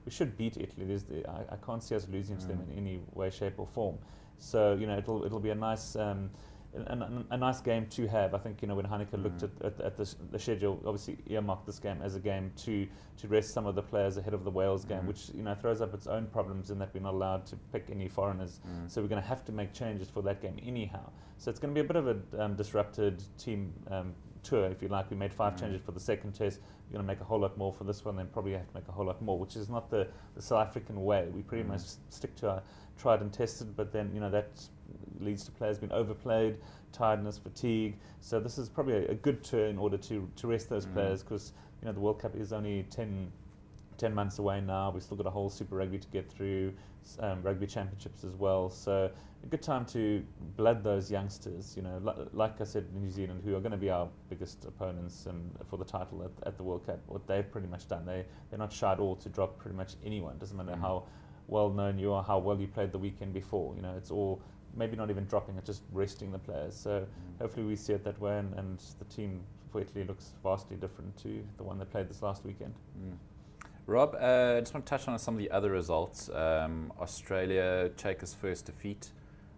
we should beat Italy. I can't see us losing to them in any way, shape, or form. So it'll be a nice. A nice game to have. I think when Heineken looked at the schedule, obviously earmarked this game as a game to rest some of the players ahead of the Wales game, which throws up its own problems in that we're not allowed to pick any foreigners. So we're going to have to make changes for that game anyhow. So it's going to be a bit of a disrupted team tour, if you like. We made 5 changes for the second test. We're going to make a whole lot more for this one, then probably have to make a whole lot more, which is not the South African way. We pretty much stick to our tried and tested, but then that leads to players being overplayed, tiredness, fatigue. So this is probably a good tour in order to rest those players, because the World Cup is only 10 months away now. We've still got a whole Super Rugby to get through, rugby championships as well. So a good time to blood those youngsters. Like I said, New Zealand, who are going to be our biggest opponents and for the title at the World Cup. What they've pretty much done, they're not shy at all to drop pretty much anyone. Doesn't matter how well known you are, how well you played the weekend before. It's all maybe not even dropping it, just resting the players. So hopefully we see it that way, and the team for Italy looks vastly different to the one that played this last weekend. Rob, I just want to touch on some of the other results. Australia, Cheika's first defeat.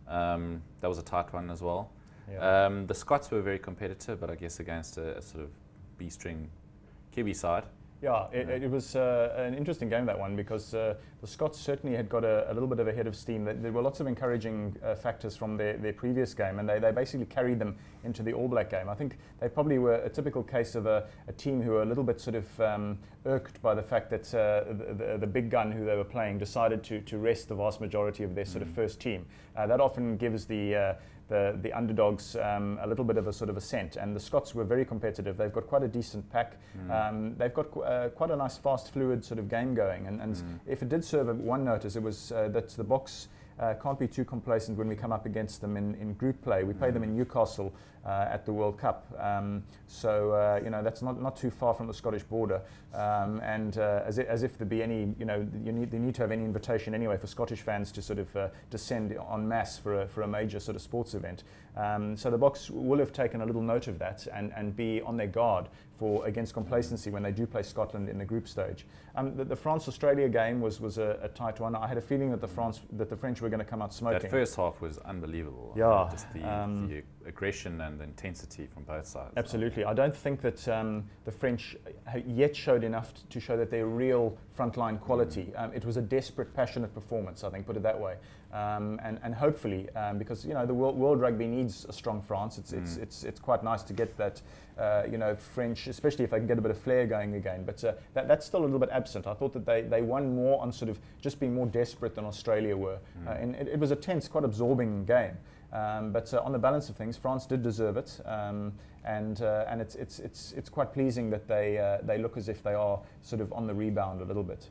That was a tight one as well. Yeah. The Scots were very competitive, but I guess against a sort of B-string Kiwi side. Yeah, it was an interesting game, that one, because the Scots certainly had got a little bit of a head of steam. There were lots of encouraging factors from their previous game, and they basically carried them into the All Black game. I think they probably were a typical case of a team who were a little bit sort of irked by the fact that the big gun who they were playing decided to rest the vast majority of their sort of first team. That often gives the underdogs a little bit of a sort of a scent, and the Scots were very competitive. They've got quite a decent pack. They've got quite a nice, fast, fluid sort of game going, and if it did serve one notice, it was that the Boks can't be too complacent when we come up against them in group play. We play them in Newcastle at the World Cup, so that's not too far from the Scottish border, and as if there be any, they need to have any invitation anyway for Scottish fans to sort of descend en masse for a major sort of sports event. So the Boks will have taken a little note of that and be on their guard against complacency when they do play Scotland in the group stage. The France-Australia game was a tight one. I had a feeling that the French were going to come out smoking. That first half was unbelievable. Yeah, just the aggression and the intensity from both sides. Absolutely. I don't think that the French yet showed enough to show that they're real frontline quality. It was a desperate, passionate performance, I think, put it that way. And hopefully, because the world rugby needs a strong France. It's quite nice to get that French, especially if they can get a bit of flair going again. But that's still a little bit absent. I thought that they won more on sort of just being more desperate than Australia were, and it was a tense, quite absorbing game. But on the balance of things, France did deserve it, and it's quite pleasing that they look as if they are sort of on the rebound a little bit.